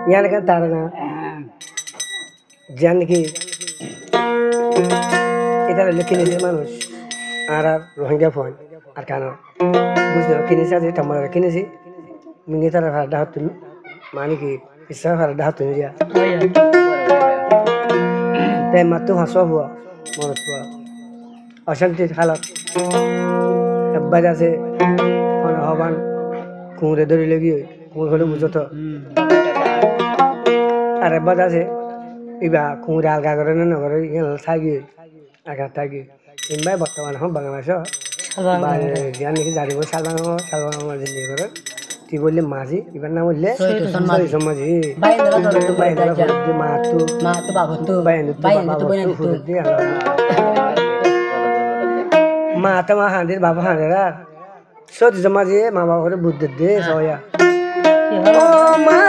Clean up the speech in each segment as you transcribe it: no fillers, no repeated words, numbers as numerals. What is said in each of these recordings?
ইয়ান kan তারা না জান কি এটা কিনেছে মানুষ আর রোহিঙ্গা ফোন আর কেন বুঝতে কিনেছে আজ টমাটো কিনেছি মিনি তারা ভাড়া হতুন মানে কি ইচ্ছা ভাড়া হতুন দিয়া তাই মাত্র হাসা হওয়া মনত হওয়া অশান্তির হালত একবার আছে হবান কুমড়ে ধরে লেগে কুমড় হলে বুঝতো আর একবার আছে ইবা কুমড়ে আলগা করে না করে থাকি আঘাত থাকি কিংবাই বর্তমান এখন বাংলাদেশ জ্ঞান নাকি জানিব সালবাং জিন্দি করে তুই বললে মাঝি এবার না বললে মাঝি মা তো মা হাঁদের বাবা হাঁদেরা সত্যি সমাজে মা বাবা করে বুদ্ধি দে সয়া ও মা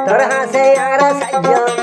Tour hace ahora yo